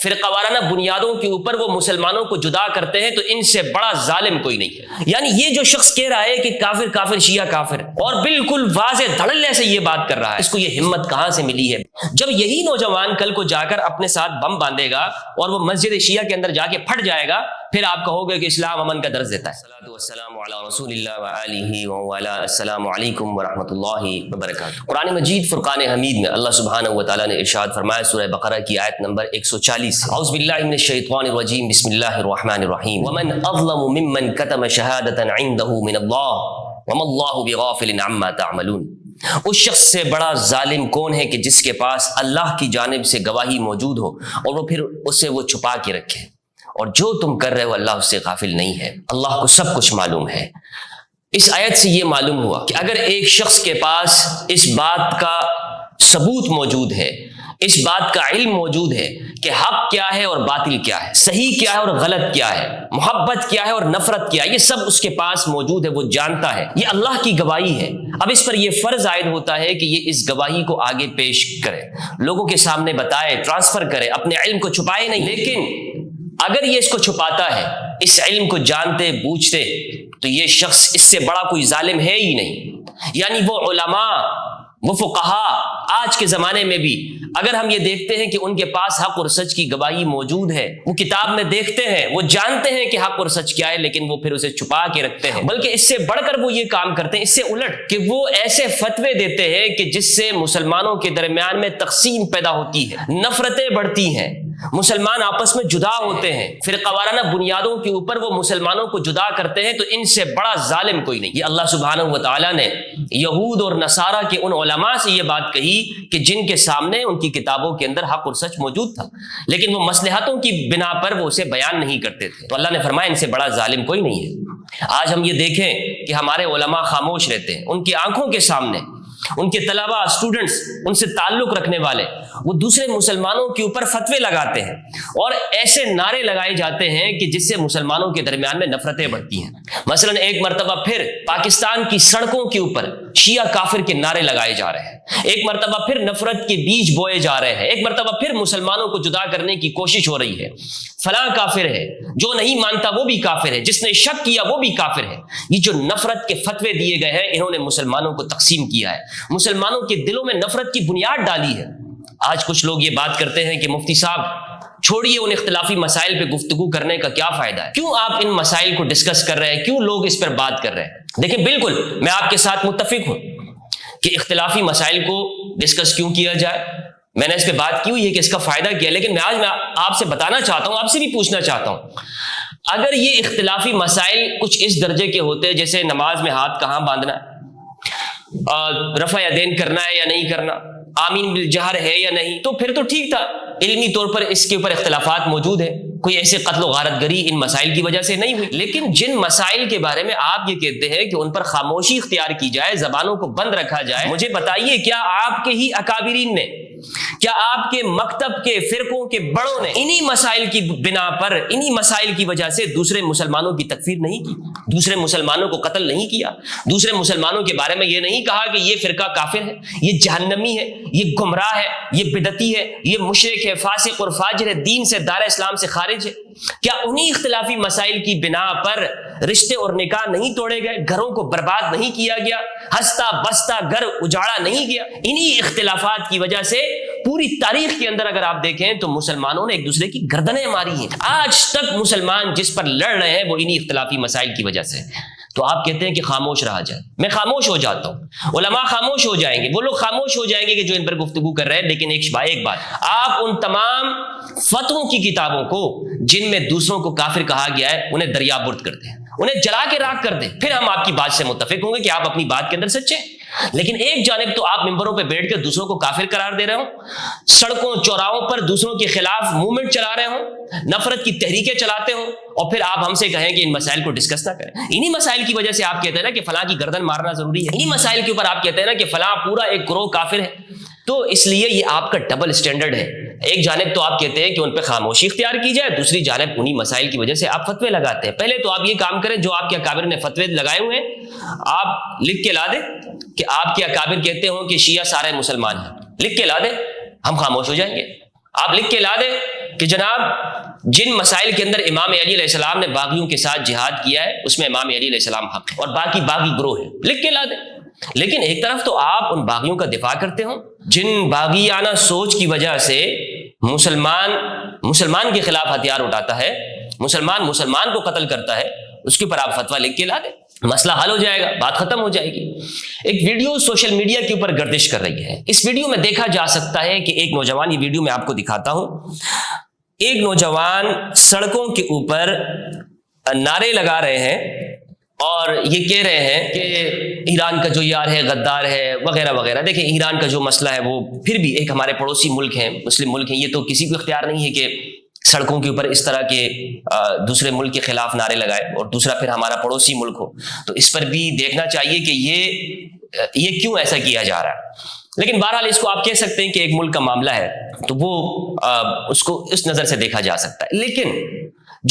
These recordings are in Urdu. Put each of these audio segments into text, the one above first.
فرقہ وارانہ بنیادوں کے اوپر وہ مسلمانوں کو جدا کرتے ہیں تو ان سے بڑا ظالم کوئی نہیں ہے۔ یعنی یہ جو شخص کہہ رہا ہے کہ کافر کافر شیعہ کافر، اور بالکل واضح دھڑلے سے یہ بات کر رہا ہے، اس کو یہ ہمت کہاں سے ملی ہے؟ جب یہی نوجوان کل کو جا کر اپنے ساتھ بم باندھے گا اور وہ مسجد شیعہ کے اندر جا کے پھٹ جائے گا، پھر آپ کہو گے کہ اسلام امن کا درس دیتا ہے۔ الصلاۃ والسلام علی رسول اللہ وآلہ وعلی السلام علیکم ورحمۃ اللہ وبرکاتہ۔ قرآن مجید فرقان حمید میں اللہ سبحانہ وتعالی نے ارشاد فرمایا، سورہ بقرہ کی آیت نمبر 140، اعوذ باللہ من الشیطان الرجیم، بسم اللہ الرحمن الرحیم، ومن اظلم ممن کتم شہادۃ عنده من اللہ وما اللہ بغافل عما تعملون۔ اس شخص سے بڑا ظالم کون ہے کہ جس کے پاس اللہ کی جانب سے گواہی موجود ہو اور وہ پھر اسے وہ چھپا کے رکھے، اور جو تم کر رہے ہو اللہ اس سے غافل نہیں ہے، اللہ کو سب کچھ معلوم ہے۔ اس آیت سے یہ معلوم ہوا کہ اگر ایک شخص کے پاس اس بات کا ثبوت موجود ہے، اس بات کا علم موجود ہے کہ حق کیا ہے اور باطل کیا ہے، صحیح کیا ہے اور غلط کیا ہے، محبت کیا ہے اور نفرت کیا ہے، یہ سب اس کے پاس موجود ہے، وہ جانتا ہے، یہ اللہ کی گواہی ہے۔ اب اس پر یہ فرض عائد ہوتا ہے کہ یہ اس گواہی کو آگے پیش کرے، لوگوں کے سامنے بتائے، ٹرانسفر کرے، اپنے علم کو چھپائے نہیں۔ لیکن اگر یہ اس کو چھپاتا ہے، اس علم کو جانتے بوجھتے، تو یہ شخص اس سے بڑا کوئی ظالم ہے ہی نہیں۔ یعنی وہ علماء، وہ فقہاء آج کے زمانے میں بھی اگر ہم یہ دیکھتے ہیں کہ ان کے پاس حق اور سچ کی گواہی موجود ہے، وہ کتاب میں دیکھتے ہیں، وہ جانتے ہیں کہ حق اور سچ کیا ہے، لیکن وہ پھر اسے چھپا کے رکھتے ہیں، بلکہ اس سے بڑھ کر وہ یہ کام کرتے ہیں، اس سے الٹ کہ وہ ایسے فتوے دیتے ہیں کہ جس سے مسلمانوں کے درمیان میں تقسیم پیدا ہوتی ہے، نفرتیں بڑھتی ہیں، مسلمان آپس میں جدا ہوتے ہیں، فرقہ وارانہ بنیادوں کے اوپر وہ مسلمانوں کو جدا کرتے ہیں، تو ان سے بڑا ظالم کوئی نہیں۔ یہ اللہ سبحانہ وتعالی نے یہود اور نصارہ کے ان علماء سے یہ بات کہی کہ جن کے سامنے ان کی کتابوں کے اندر حق اور سچ موجود تھا، لیکن وہ مصلحتوں کی بنا پر وہ اسے بیان نہیں کرتے تھے، تو اللہ نے فرمایا ان سے بڑا ظالم کوئی نہیں ہے۔ آج ہم یہ دیکھیں کہ ہمارے علماء خاموش رہتے ہیں، ان کی آنکھوں کے سامنے ان کے طلبہ، اسٹوڈنٹس، ان سے تعلق رکھنے والے، وہ دوسرے مسلمانوں کے اوپر فتوے لگاتے ہیں اور ایسے نعرے لگائے جاتے ہیں کہ جس سے مسلمانوں کے درمیان میں نفرتیں بڑھتی ہیں۔ مثلا ایک مرتبہ پھر پاکستان کی سڑکوں کے اوپر شیعہ کافر کے نعرے لگائے جا رہے ہیں، ایک مرتبہ پھر نفرت کے بیج بوئے جا رہے ہیں، ایک مرتبہ پھر مسلمانوں کو جدا کرنے کی کوشش ہو رہی ہے، فلاں کافر ہے، جو نہیں مانتا وہ بھی کافر ہے، جس نے شک کیا وہ بھی کافر ہے۔ یہ جو نفرت کے فتوے دیے گئے ہیں، انہوں نے مسلمانوں کو تقسیم کیا ہے، مسلمانوں کے دلوں میں نفرت کی بنیاد ڈالی ہے۔ آج کچھ لوگ یہ بات کرتے ہیں کہ مفتی صاحب چھوڑیے ان اختلافی مسائل پہ گفتگو کرنے کا کیا فائدہ ہے، کیوں آپ ان مسائل کو ڈسکس کر رہے ہیں، کیوں لوگ اس پر بات کر رہے ہیں؟ دیکھیں بالکل میں آپ کے ساتھ متفق ہوں کہ اختلافی مسائل کو ڈسکس کیوں کیا جائے، میں نے اس پہ بات کی ہوئی ہے کہ اس کا فائدہ کیا ہے، لیکن آج میں آپ سے بتانا چاہتا ہوں، آپ سے بھی پوچھنا چاہتا ہوں، اگر یہ اختلافی مسائل کچھ اس درجے کے ہوتے جیسے نماز میں ہاتھ کہاں باندھنا ہے، رفع یدین کرنا ہے یا نہیں کرنا، آمین بالجہر ہے یا نہیں، تو پھر تو ٹھیک تھا، علمی طور پر اس کے اوپر اختلافات موجود ہیں، کوئی ایسے قتل و غارت گری ان مسائل کی وجہ سے نہیں ہوئی۔ لیکن جن مسائل کے بارے میں آپ یہ کہتے ہیں کہ ان پر خاموشی اختیار کی جائے، زبانوں کو بند رکھا جائے، مجھے بتائیے کیا آپ کے ہی اکابرین نے، کیا آپ کے مکتب کے فرقوں کے بڑوں نے انہی مسائل کی بنا پر، انہی مسائل کی وجہ سے دوسرے مسلمانوں کی تکفیر نہیں کی، دوسرے مسلمانوں کو قتل نہیں کیا، دوسرے مسلمانوں کے بارے میں یہ نہیں کہا کہ یہ فرقہ کافر ہے، یہ جہنمی ہے، یہ گمراہ ہے، یہ بدعتی ہے، یہ مشرک ہے، فاسق اور فاجر ہے، دین سے، دار اسلام سے خارج ہے؟ کیا انہی اختلافی مسائل کی بنا پر رشتے اور نکاح نہیں توڑے گئے، گھروں کو برباد نہیں کیا گیا، ہستا بستا گھر اجاڑا نہیں گیا؟ انہی اختلافات کی وجہ سے پوری تاریخ کے اندر اگر آپ دیکھیں تو مسلمانوں نے ایک دوسرے کی گردنیں ماری ہیں، آج تک مسلمان جس پر لڑ رہے ہیں وہ انہی اختلافی مسائل کی وجہ سے۔ تو آپ کہتے ہیں کہ خاموش رہا جائے، میں خاموش ہو جاتا ہوں، علماء خاموش ہو جائیں گے، وہ لوگ خاموش ہو جائیں گے کہ جو ان پر گفتگو کر رہے ہیں، لیکن ایک بات، آپ ان تمام فتووں کی کتابوں کو جن میں دوسروں کو کافر کہا گیا ہے انہیں دریا برد کر دیں، انہیں جلا کے راکھ کر دیں، پھر ہم آپ کی بات سے متفق ہوں گے کہ آپ اپنی بات کے اندر سچے ہیں۔ لیکن ایک جانب تو آپ ممبروں پہ بیٹھ کر دوسروں کو کافر قرار دے رہے ہوں، سڑکوں چوراہوں پر دوسروں کے خلاف موومنٹ چلا رہے ہوں، نفرت کی تحریکیں چلاتے ہوں، اور پھر آپ ہم سے کہیں کہ ان مسائل کو ڈسکس نہ کریں۔ انہی مسائل کی وجہ سے آپ کہتے ہیں نا کہ فلاں کی گردن مارنا ضروری ہے، انہی مسائل کے اوپر آپ کہتے ہیں نا کہ فلاں پورا ایک گروہ کافر ہے، تو اس لیے یہ آپ کا ڈبل سٹینڈرڈ ہے۔ ایک جانب تو آپ کہتے ہیں کہ ان پہ خاموشی اختیار کی جائے، دوسری جانب انہی مسائل کی وجہ سے آپ فتوے لگاتے ہیں۔ پہلے تو آپ یہ کام کریں جو آپ کے اکابر نے فتوے لگائے ہوئے ہیں، آپ لکھ کے لا دیں کہ آپ کے اکابر کہتے ہوں کہ شیعہ سارے مسلمان ہیں، لکھ کے لا دیں، ہم خاموش ہو جائیں گے۔ آپ لکھ کے لا دیں کہ جناب جن مسائل کے اندر امام علی علیہ السلام نے باغیوں کے ساتھ جہاد کیا ہے اس میں امام علی علیہ السلام حق ہے اور باقی باغی گروہ ہیں، لکھ کے لا دیں۔ لیکن ایک طرف تو آپ ان باغیوں کا دفاع کرتے ہوں جن باغیانہ سوچ کی وجہ سے مسلمان کے خلاف ہتھیار اٹھاتا ہے، مسلمان کو قتل کرتا ہے، اس کے اوپر آپ فتویٰ لکھ کے لا دیں، مسئلہ حل ہو جائے گا، بات ختم ہو جائے گی۔ ایک ویڈیو سوشل میڈیا کے اوپر گردش کر رہی ہے، اس ویڈیو میں دیکھا جا سکتا ہے کہ ایک نوجوان، یہ ویڈیو میں آپ کو دکھاتا ہوں، ایک نوجوان سڑکوں کے اوپر نعرے لگا رہے ہیں اور یہ کہہ رہے ہیں کہ ایران کا جو یار ہے غدار ہے وغیرہ وغیرہ۔ دیکھیں ایران کا جو مسئلہ ہے وہ پھر بھی ایک ہمارے پڑوسی ملک ہیں، مسلم ملک ہیں، یہ تو کسی کو اختیار نہیں ہے کہ سڑکوں کے اوپر اس طرح کے دوسرے ملک کے خلاف نعرے لگائے، اور دوسرا پھر ہمارا پڑوسی ملک ہو، تو اس پر بھی دیکھنا چاہیے کہ یہ کیوں ایسا کیا جا رہا ہے۔ لیکن بہرحال اس کو آپ کہہ سکتے ہیں کہ ایک ملک کا معاملہ ہے تو وہ اس کو اس نظر سے دیکھا جا سکتا ہے۔ لیکن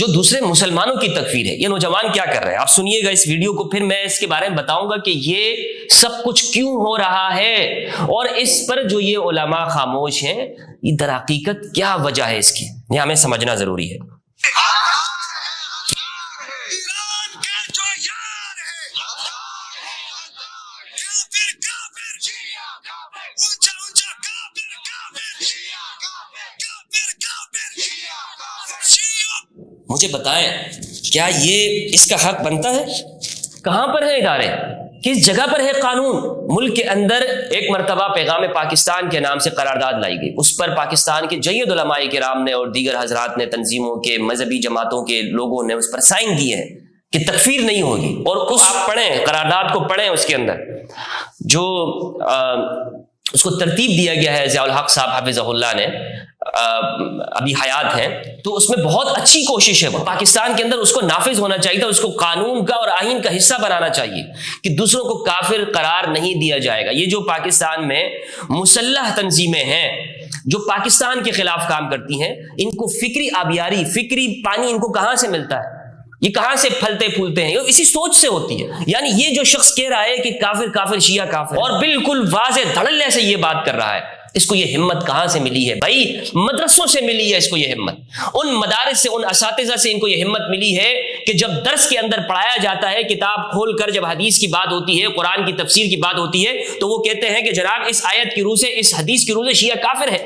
جو دوسرے مسلمانوں کی تکفیر ہے، یہ نوجوان کیا کر رہے ہیں، آپ سنیے گا اس ویڈیو کو، پھر میں اس کے بارے میں بتاؤں گا کہ یہ سب کچھ کیوں ہو رہا ہے اور اس پر جو یہ علماء خاموش ہیں، یہ در حقیقت کیا وجہ ہے اس کی، یہ ہمیں سمجھنا ضروری ہے۔ مجھے بتائیں کیا یہ اس کا حق بنتا ہے؟ کہاں پر ہے ادارے، کس جگہ پر ہے قانون؟ ملک کے اندر ایک مرتبہ پیغام پاکستان کے نام سے قرارداد لائی گئی، اس پر پاکستان کے جید علماء کرام نے اور دیگر حضرات نے، تنظیموں کے، مذہبی جماعتوں کے لوگوں نے اس پر سائن کیے ہیں کہ تکفیر نہیں ہوگی۔ اور اس آپ پڑھیں، قرارداد کو پڑھیں، اس کے اندر جو اس کو ترتیب دیا گیا ہے ضیاء الحق صاحب حفظہ اللہ نے، ابھی حیات ہیں، تو اس میں بہت اچھی کوشش ہے، پاکستان کے اندر اس کو نافذ ہونا چاہیے تھا، اس کو قانون کا اور آئین کا حصہ بنانا چاہیے کہ دوسروں کو کافر قرار نہیں دیا جائے گا۔ یہ جو پاکستان میں مسلح تنظیمیں ہیں جو پاکستان کے خلاف کام کرتی ہیں، ان کو فکری آبیاری، فکری پانی ان کو کہاں سے ملتا ہے، یہ کہاں سے پھلتے پھولتے ہیں؟ اسی سوچ سے ہوتی ہے۔ یعنی یہ جو شخص کہہ رہا ہے کہ کافر کافر شیعہ کافر، اور بالکل واضح دھڑلے سے یہ بات کر رہا ہے، اس کو یہ ہمت کہاں سے ملی ہے؟ بھائی مدرسوں سے ملی ہے اس کو یہ ہمت، ان مدارس سے، ان اساتذہ سے ان کو یہ ہمت ملی ہے کہ جب درس کے اندر پڑھایا جاتا ہے، کتاب کھول کر جب حدیث کی بات ہوتی ہے، قرآن کی تفسیر کی بات ہوتی ہے، تو وہ کہتے ہیں کہ جناب اس آیت کی روح سے، اس حدیث کی روح سے شیعہ کافر ہے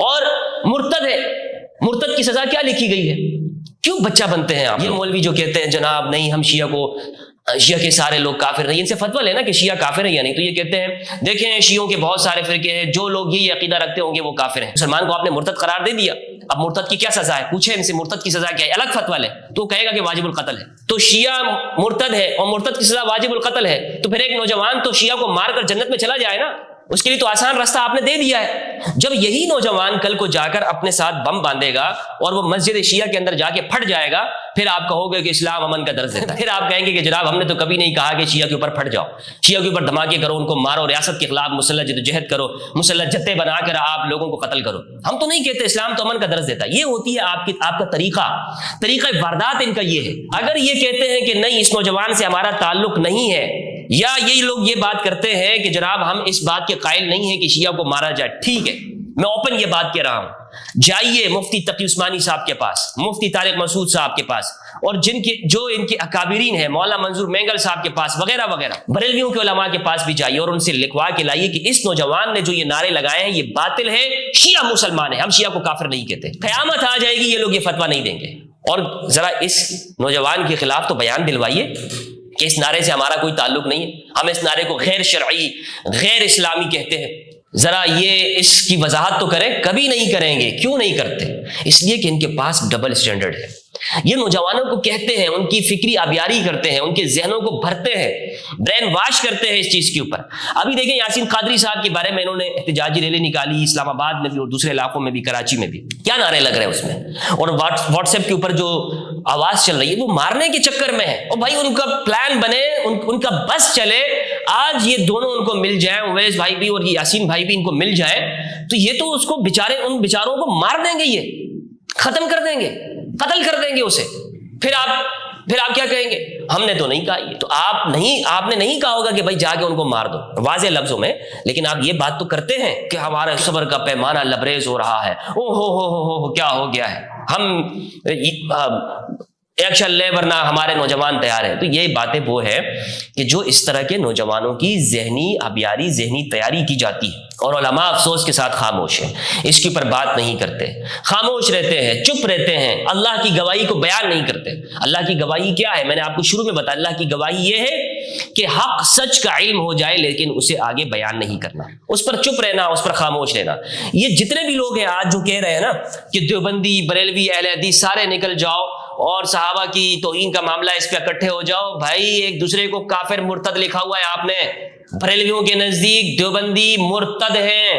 اور مرتد ہے۔ مرتد کی سزا کیا لکھی گئی ہے؟ کیوں بچہ بنتے ہیں آپ؟ یہ مولوی جو کہتے ہیں جناب نہیں ہم شیعہ کے سارے لوگ کافر نہیں، ان سے فتویٰ لینا کہ شیعہ کافر ہے یا نہیں، تو یہ کہتے ہیں دیکھیں شیعوں کے بہت سارے فرقے ہیں، جو لوگ یہ عقیدہ رکھتے ہوں گے وہ کافر ہیں۔ مسلمان کو آپ نے مرتد قرار دے دیا، اب مرتد کی کیا سزا ہے؟ پوچھیں ان سے مرتد کی سزا کیا ہے، الگ فتویٰ لیں تو کہے گا کہ واجب القتل ہے۔ تو شیعہ مرتد ہے اور مرتد کی سزا واجب القتل ہے، تو پھر ایک نوجوان تو شیعہ کو مار کر جنت میں چلا جائے نا، اس کے لیے تو آسان راستہ آپ نے دے دیا ہے۔ جب یہی نوجوان کل کو جا کر اپنے ساتھ بم باندھے گا اور وہ مسجد شیعہ کے اندر جا کے پھٹ جائے گا، پھر آپ کہو گے کہ اسلام امن کا درس دیتا ہے، پھر آپ کہیں گے کہ جناب ہم نے تو کبھی نہیں کہا کہ شیعہ کے اوپر پھٹ جاؤ، شیعہ کے اوپر دھماکے کرو، ان کو مارو، ریاست کے خلاف مسلح جدوجہد کرو، مسلح جتے بنا کر آپ لوگوں کو قتل کرو۔ ہم تو نہیں کہتے، اسلام تو امن کا درس دیتا ہے۔ یہ ہوتی ہے آپ کا طریقہ واردات ان کا یہ ہے۔ اگر یہ کہتے ہیں کہ نہیں اس نوجوان سے ہمارا تعلق نہیں ہے، یا یہی لوگ یہ بات کرتے ہیں کہ جناب ہم اس بات کے قائل نہیں ہیں کہ شیعہ کو مارا جائے، ٹھیک ہے، میں اوپن یہ بات کہہ رہا ہوں، جائیے مفتی تقی عثمانی صاحب کے پاس، مفتی طارق مسعود صاحب کے پاس، اور جو ان کے اکابرین ہیں، مولانا منظور مینگل صاحب کے پاس وغیرہ وغیرہ، بریلویوں کے علماء کے پاس بھی جائیے اور ان سے لکھوا کے لائیے کہ اس نوجوان نے جو یہ نعرے لگائے ہیں یہ باطل ہے، شیعہ مسلمان ہے، ہم شیعہ کو کافر نہیں کہتے۔ قیامت آ جائے گی یہ لوگ یہ فتویٰ نہیں دیں گے۔ اور ذرا اس نوجوان کے خلاف تو بیان دلوائیے کہ اس نعرے سے ہمارا کوئی تعلق نہیں ہے، ہم اس نعرے کو غیر شرعی، غیر اسلامی کہتے ہیں۔ ذرا یہ اس کی وضاحت تو کریں، کبھی نہیں کریں گے۔ کیوں نہیں کرتے؟ اس لیے کہ ان کے پاس ڈبل سٹینڈرڈ ہے۔ یہ نوجوانوں کو کہتے ہیں، ان کی فکری آبیاری کرتے ہیں، ان کے ذہنوں کو بھرتے ہیں، برین واش کرتے ہیں اس چیز کے اوپر۔ ابھی دیکھیں یاسین قادری صاحب کے بارے میں انہوں نے احتجاجی ریلی نکالی، اسلام آباد میں بھی اور دوسرے علاقوں میں بھی، کراچی میں بھی، کیا نعرے لگ رہے ہیں اس میں، اور واٹس ایپ کے اوپر جو آواز چل رہی ہے وہ مارنے کے چکر میں ہے۔ اور بھائی ان کا پلان بنے، ان کا بس چلے، آج یہ دونوں ان کو مل جائیں، اویس بھائی بھی اور یہ یاسین بھائی بھی ان کو مل جائیں، تو یہ تو اس کو ان بیچاروں کو مار دیں گے، یہ ختم کر دیں گے، قتل کر دیں گے اسے۔ پھر آپ پھر آپ کیا کہیں گے؟ ہم نے تو نہیں کہا یہ تو آپ نے نہیں کہا ہوگا کہ بھائی جا کے ان کو مار دو واضح لفظوں میں، لیکن آپ یہ بات تو کرتے ہیں کہ ہمارا صبر کا پیمانہ لبریز ہو رہا ہے، او ہو کیا ہو گیا ہے، ہم ایکشن لے ورنہ ہمارے نوجوان تیار ہیں۔ تو یہ باتیں وہ ہے کہ جو اس طرح کے نوجوانوں کی ذہنی ابیاری، ذہنی تیاری کی جاتی ہے، اور علماء افسوس کے ساتھ خاموش ہیں، اس کے اوپر بات نہیں کرتے، خاموش رہتے ہیں، چپ رہتے ہیں، اللہ کی گواہی کو بیان نہیں کرتے۔ اللہ کی گواہی کیا ہے؟ میں نے آپ کو شروع میں بتایا، اللہ کی گواہی یہ ہے کہ حق سچ کا علم ہو جائے لیکن اسے آگے بیان نہیں کرنا، اس پر چپ رہنا، اس پر خاموش رہنا۔ یہ جتنے بھی لوگ ہیں آج جو کہہ رہے ہیں نا کہ دیوبندی، بریلوی، اہل حدیث سارے نکل جاؤ اور صحابہ کی توہین کا معاملہ اس پہ اکٹھے ہو جاؤ، بھائی ایک دوسرے کو کافر مرتد لکھا ہوا ہے آپ نے۔ بریلویوں کے نزدیک دیوبندی مرتد ہیں،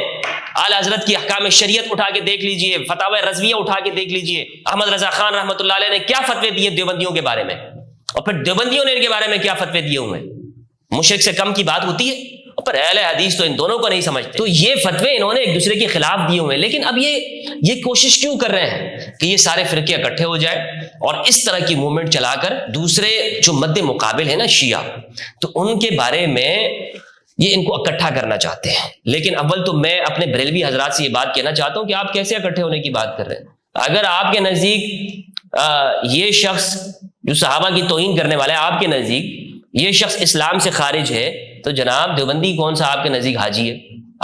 اعلی حضرت کی احکام شریعت اٹھا کے دیکھ لیجئے، فتاوی رضویہ اٹھا کے دیکھ لیجئے، احمد رضا خان رحمۃ اللہ علیہ نے کیا فتوے دیے دیوبندیوں کے بارے میں، اور پھر دیوبندیوں نے ان کے بارے میں کیا فتوے دیے ہوئے۔ مشرک سے کم کی بات ہوتی ہے؟ پر اہل حدیث تو ان دونوں کو نہیں سمجھتے، تو یہ فتوے انہوں نے ایک دوسرے کے خلاف دیے ہوئے ہیں۔ لیکن اب یہ کوشش کیوں کر رہے ہیں کہ یہ سارے فرقے اکٹھے ہو جائیں اور اس طرح کی موومنٹ چلا کر دوسرے جو مد مقابل ہیں نا شیعہ، تو ان کے بارے میں یہ ان کو اکٹھا کرنا چاہتے ہیں۔ لیکن اول تو میں اپنے بریلوی حضرات سے یہ بات کہنا چاہتا ہوں کہ آپ کیسے اکٹھے ہونے کی بات کر رہے ہیں؟ اگر آپ کے نزدیک یہ شخص جو صحابہ کی توہین کرنے والا ہے، آپ کے نزدیک یہ شخص اسلام سے خارج ہے، تو جناب دیوبندی کون سا آپ کے نزدیک حاجی ہے؟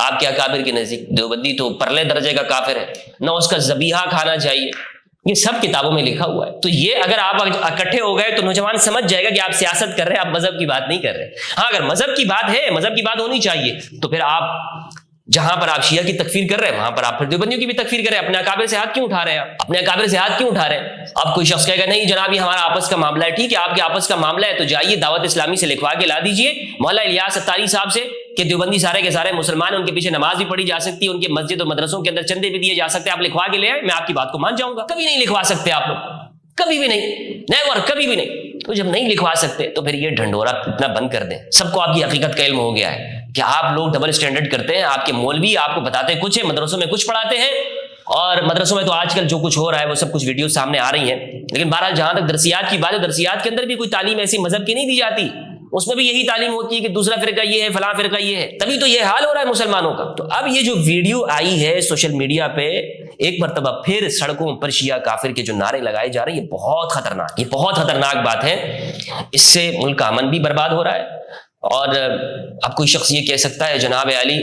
آپ کے اکابر کے نزدیک دیوبندی تو پرلے درجے کا کافر ہے، نہ اس کا ذبیحہ کھانا چاہیے، یہ سب کتابوں میں لکھا ہوا ہے۔ تو یہ اگر آپ اکٹھے ہو گئے تو نوجوان سمجھ جائے گا کہ آپ سیاست کر رہے ہیں، آپ مذہب کی بات نہیں کر رہے۔ ہاں اگر مذہب کی بات ہے، مذہب کی بات ہونی چاہیے، تو پھر آپ جہاں پر آپ شیعہ کی تکفیر کر رہے ہیں وہاں پر آپ پھر دیوبندیوں کی بھی تکفیر کریں۔ اپنے اکابر سے ہاتھ کیوں اٹھا رہے ہیں؟ اپنے اکابر سے ہاتھ کیوں اٹھا رہے ہیں؟ اب کوئی شخص کہے گا نہیں جناب یہ ہمارا آپس کا معاملہ ہے، ٹھیک ہے آپ کے آپس کا معاملہ ہے تو جائیے دعوت اسلامی سے لکھوا کے لا دیجئے مولانا الیاس اتاری صاحب سے کہ دیوبندی سارے کے سارے مسلمان ہیں، ان کے پیچھے نماز بھی پڑھی جا سکتی ہے، ان کے مسجد اور مدرسوں کے اندر چندے بھی دیے جا سکتے ہیں، آپ لکھوا کے لے آئے، میں آپ کی بات کو مان جاؤں گا۔ کبھی نہیں لکھوا سکتے آپ لوگ، کبھی بھی نہیں، نیور، کبھی بھی نہیں۔ تو جب نہیں لکھوا سکتے تو پھر یہ ڈھنڈورا اتنا بند کر دیں۔ سب کو آپ کی حقیقت کا علم ہو گیا ہے کہ آپ لوگ ڈبل سٹینڈرڈ کرتے ہیں، آپ کے مولوی آپ کو بتاتے کچھ ہے، مدرسوں میں کچھ پڑھاتے ہیں، اور مدرسوں میں تو آج کل جو کچھ ہو رہا ہے وہ سب کچھ ویڈیو سامنے آ رہی ہیں۔ لیکن بہرحال جہاں تک درسیات کی بات ہے، درسیات کے اندر بھی کوئی تعلیم ایسی مذہب کی نہیں دی جاتی، اس میں بھی یہی تعلیم ہوتی ہے کہ دوسرا فرقہ یہ ہے، فلاں فرقہ یہ ہے، تبھی تو یہ حال ہو رہا ہے مسلمانوں کا۔ تو اب یہ جو ویڈیو آئی ہے سوشل میڈیا پہ، ایک مرتبہ پھر سڑکوں پر شیعہ کافر کے جو نعرے لگائے جا رہے ہیں، یہ بہت خطرناک بات ہے۔ اس سے ملک کا امن بھی برباد ہو رہا ہے، اور اب کوئی شخص یہ کہہ سکتا ہے جناب علی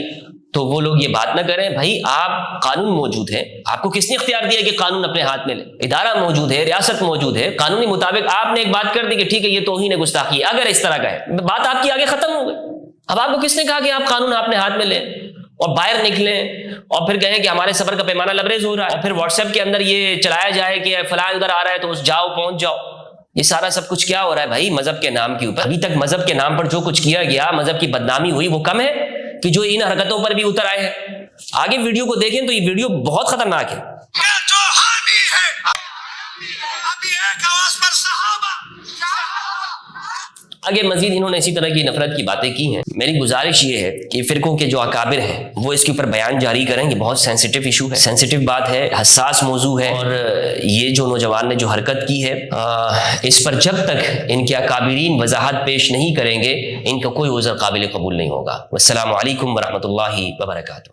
تو وہ لوگ یہ بات نہ کریں۔ بھائی آپ قانون موجود ہے، آپ کو کس نے اختیار دیا کہ قانون اپنے ہاتھ میں لے؟ ادارہ موجود ہے، ریاست موجود ہے، قانونی مطابق آپ نے ایک بات کر دی کہ ٹھیک ہے یہ توہین ہے، گستاخی ہے، اگر اس طرح کا ہے بات آپ کی آگے ختم ہو گئی۔ اب آپ کو کس نے کہا کہ آپ قانون اپنے ہاتھ میں لیں اور باہر نکلیں اور پھر کہیں کہ ہمارے صبر کا پیمانہ لبریز ہو رہا ہے، اور پھر واٹس ایپ کے اندر یہ چلایا جائے کہ فلاں ادھر آ رہا ہے تو اس جاؤ پہنچ جاؤ۔ یہ سارا سب کچھ کیا ہو رہا ہے بھائی؟ مذہب کے نام کے اوپر ابھی تک مذہب کے نام پر جو کچھ کیا گیا، مذہب کی بدنامی ہوئی، وہ کم ہے کہ جو ان حرکتوں پر بھی اتر آئے ہیں۔ آگے ویڈیو کو دیکھیں تو یہ ویڈیو بہت خطرناک ہے۔ جو حامی ہے ابھی ایک آواز پر صحابہ۔ آگے مزید انہوں نے اسی طرح کی نفرت کی باتیں کی ہیں۔ میری گزارش یہ ہے کہ فرقوں کے جو اکابر ہیں وہ اس کے اوپر بیان جاری کریں۔ یہ بہت سینسیٹیو ایشو ہے، سینسیٹیو بات ہے، حساس موضوع ہے، اور یہ جو نوجوان نے جو حرکت کی ہے اس پر جب تک ان کے اکابرین وضاحت پیش نہیں کریں گے ان کا کوئی عذر قابل قبول نہیں ہوگا۔ والسلام علیکم ورحمۃ اللہ وبرکاتہ۔